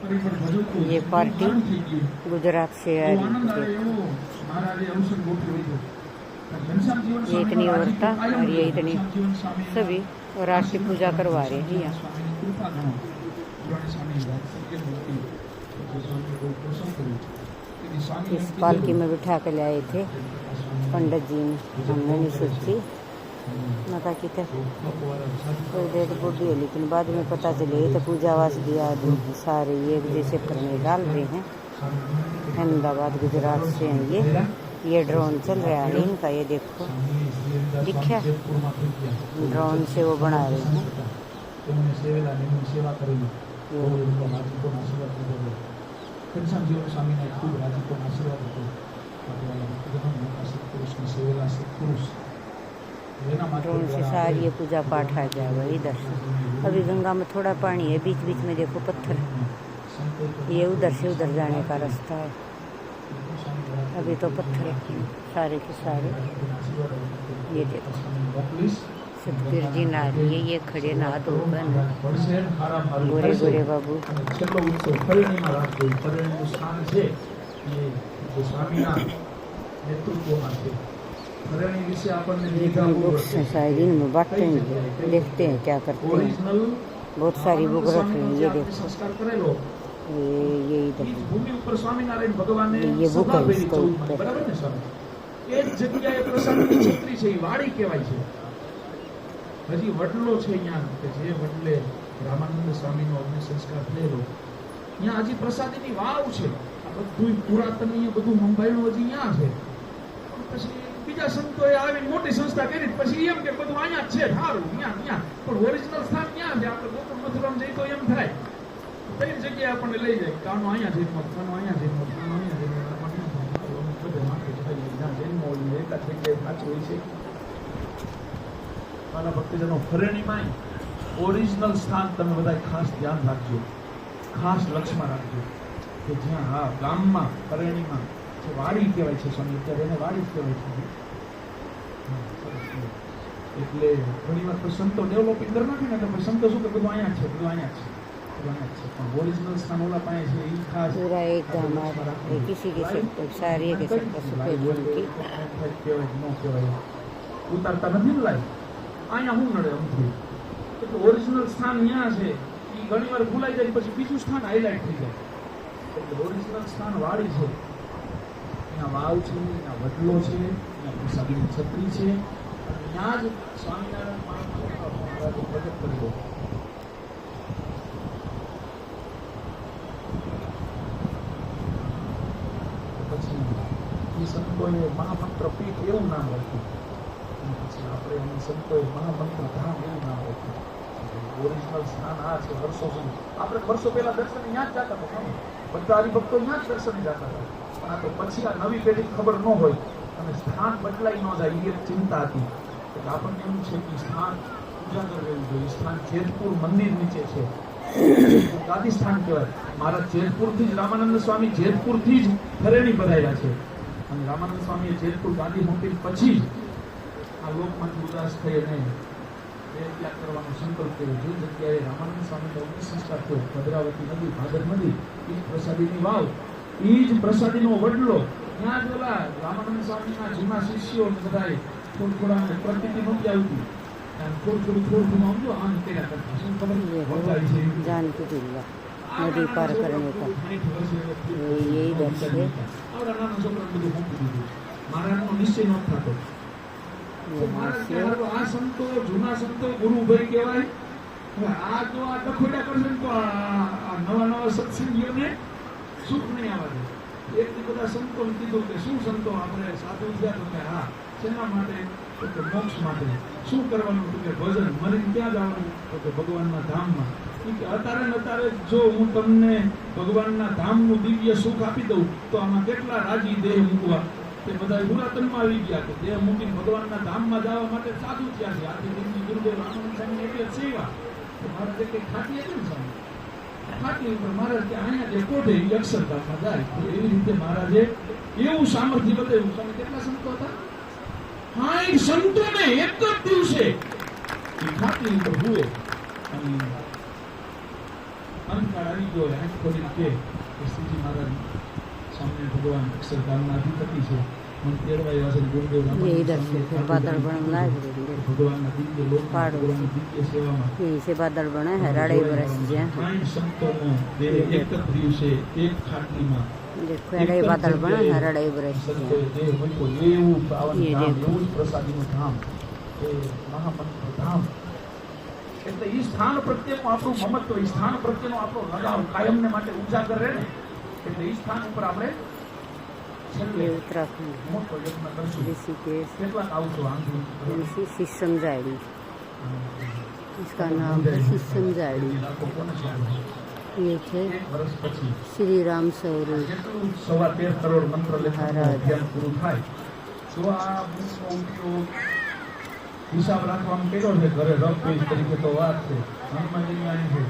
ये पार्टी गुजरात से आ रही है। ये इतनी औरतें और ये इतनी सभी और आज की पूजा करवा रहे हैं यहाँ। इस पालकी में बिठा के ले आए थे पंडित जी ने, हमने नहीं सोची माता की कोई देर बुढ़ी है, लेकिन बाद में पता चले तो पूजा वास दिया सारे एक जैसे करने डाल रहे हैं। अहमदाबाद गुजरात से हैं ये ड्रोन चल रहा है इनका, ये देखो दिखा ड्रोन से वो बना रहे हैं। ड्रोन से सारी ये पूजा पाठ आ जाएगा इधर से। अभी गंगा में थोड़ा पानी है, बीच बीच में देखो पत्थर, ये उधर से उधर जाने का रास्ता है। अभी तो पत्थर सारे के सारे। ये देखो सतबीर जी नहा रही है, ये खड़े नहा धो गोरे गोरे बाबू। शायद इनमें बांटेंगे, देखते हैं क्या करते हैं। बहुत सारी बुक रख रही है, ये देखो ये इधर ये बुक है इसको ऊपर। હજી વડલો છે અહીંયા કે જે વડલે રામાનંદ સ્વામીનો અગ્નિ સંસ્કાર થયેલો, અહીંયા હજી પ્રસાદીની વાવ છે। આ બધું પુરાતનીય બધું મુંબઈનું હજી અહીંયા છે। પછી બીજા સંતોએ આવીને મોટી સંસ્થા કરી, પછી એમ કે બધું અહીંયા જ છે, સારું અહીંયા પણ ઓરિજિનલ સ્થાન ક્યાં છે? આપણે ગોકુળ મથુરામ જઈ તો એમ થાય કઈ જગ્યાએ આપણને લઈ જાય, કાનો અહીંયા જન્મ, કાનો અહીંયા જન્મ, કાનો અહીંયા જન્મ, જન્મ હોય એકા જગ્યાએ સાચું હોય છે। ભક્તિજનો ફરેણીમાં ઓરિજિનલ સ્થાન તમે બધા ખાસ ધ્યાન રાખજો, ખાસ લક્ષમાં રાખજો કે જ્યાં હા ગામમાં ફરેણીમાં જે વાડી કહેવાય છે સ્વામી, અત્યારે એને વાડી જ કહેવાય છે। એટલે ઘણી વાર તો સંતો ડેવલપિંગ કરી નાખે ને તો પછી સંતો શું કે બધું અહીંયા છે, બધું અહીંયા છે, બધું અહીંયા છે, પણ ઓરિજિનલ સ્થાન ઓલા પાસે છે એ ખાસ पूरा एक हमारा किसी के सिर सारी के सिर पर सफेद रंग की કહેવાય ન કહેવાય ઉતારતા નથી ને લાય અહીંયા હું નડે અમથી। એટલે ઓરિજિનલ સ્થાન અહીંયા છે એ ઘણી વાર ભૂલાઈ જાય, પછી બીજું સ્થાન હાઇલાઇટ થઈ જાય। એટલે ઓરિજિનલ સ્થાન વાડી છે, અહીંયા વાવ છે, અહીંયા વડલો છે, અહીંયા પ્રસાદીની છત્રી છે, અને ત્યાં જ સ્વામિનારાયણ મહારાજે પ્રગટ કર્યો। પછી એ સંતોએ મહામંત્ર પીઠ એવું નામ રાખ્યું, પછી આપણે એની સંતોએ મહામંત્ર ધામ એવું નામ રાખ્યું। ઓરિજિનલ સ્થાન આ છે। વર્ષો સુધી આપણે વર્ષો પહેલા દર્શન ત્યાં જ જતા હતા, બધા હરિભક્તો ત્યાં જ દર્શન જતા હતા, પણ આ તો પછી આ નવી પેઢી ખબર ન હોય અને સ્થાન બદલાઈ ન જાય એ ચિંતા હતી। એટલે આપણને એવું છે કે સ્થાન ઉજાગર રહેવું જોઈએ। સ્થાન જેતપુર મંદિર નીચે છે, ગાદી સ્થાન કહેવાય। મારા જેતપુરથી જ રામાનંદ સ્વામી જેતપુરથી જ ફરેણી પધાર્યા છે, અને રામાનંદ સ્વામીએ જેતપુર ગાદી મૂકી પછી જ આ લોકમાંથી ઉદાસ થઈ અને ત્યાગ કરવાનો સંકલ્પ કર્યો। જે જગ્યાએ રામાનંદ સ્વામીનો અગ્નિ સંસ્કાર થયો, ભદ્રાવતી નદી, ભાદર નદી, એ જ પ્રસાદીની વાવ, એ જ પ્રસાદીનો વડલો, ત્યાં જ ઓલા રામાનંદ સ્વામીના જૂના શિષ્યો બધાએ થોડું થોડા પ્રતિતિ નહોતી આવતી, થોડું આવજો આમ કર્યા કરતા। શું ખબર जानकी टिल्ला नदी पार करने का ये इधर से નાના છોકરા બધું મૂકી દીધું, મહારાજનો નિશ્ચય ન થતો। આ સંતો જૂના સંતો ગુરુભાઈ કહેવાય। આ જો આ ડખોડા કરશે તો આ નવા નવા સત્સંગીઓને સુખ નહીં આવવા દે। એક બધા સંતોને કીધું કે શું સંતો આપણે સાધુ થયા, તો કે હા શેના માટે? તો કે મોક્ષ માટે। શું કરવાનું? તો કે ભજન। મને ક્યાં જવાનું? તો કે ભગવાનના ધામમાં। અત્યારે જો હું તમને ભગવાનના ધામનું દિવ્ય સુખ આપી દઉં તો આમાં કેટલા રાજી દેહ મૂકવા, તે બધા પુરાતનમાં આવી ગયા કે દેહ મૂકીને ભગવાનના ધામમાં જવા માટે સાધુ થયા છે। આથી તેમની ગુરુદેવ રામાનંદ સ્વામી એટલે સેવા તો મહારાજે કંઈ ખાતી હતી ને સ્વામી ખાતી ઉપર મહારાજ કે અહીંયા જે કોઢે એ અક્ષરધામમાં જાય, તો એવી રીતે મહારાજે એવું સામર્થ્ય બતાવ્યું। સ્વામી કેટલા સંતો હતા? 60 સંતોને એક જ દિવસે એ ખાતી ઉપર હુએ અને અંતકાળ આવી ગયો હોય, આંખ ખોલીને કહે કે શ્રીજી મહારાજ સ્વામિનારાયણ ભગવાન અક્ષરધામના અધિપતિ છે, મને તેડવા આવ્યા છે, ગુરુદેવ ये રામાનંદ इधर से સ્વામીએ फिर बादल बन लाग ભગવાનના દિવ્ય લોકમાં, પહાડો ભગવાનની દિવ્ય સેવામાં यहीं से बादल बना है राड़े बरस गया 60 સંતોનો દેહ એક જ દિવસે એક ખાટલીમાં देखो अड़े बादल बना है राड़े बरस गया સંતોએ દેહ મૂક્યો. એવું પાવન એ ધામ, દેખો. એવું જ પ્રસાદીનું ધામ, એ મહામંત્ર ધામ. એટલે ઈ સ્થાન પ્રત્યેનું આપણું મમત્વ, ઈ સ્થાન પ્રત્યેનો આપણો લગાવ કાયમને માટે ઉજાગર રહે ને, એટલે ઈ સ્થાન ઉપર આપણે છેલ્લે ये उत्तराखंड મોટો યજ્ઞ કરશું. ऋषिकेश કેટલાક આવશો આંધળું ऋषि सिसमजाड़ी इसका नाम है सिसमजाड़ी લાખો કોને છે? ये थे એક વર્ષ પછી श्री राम स्वरूप જેટલું 13.5 કરોડ મંત્ર લેખનનું મહારાજ. અભિયાન પૂરું થાય, જો આ બુકનો ઉપયોગ હિસાબ રાખવામાં કર્યો છે ઘરે રફ પેજ તરીકે તો વાત છે, હનુમાનજીની વાણી છે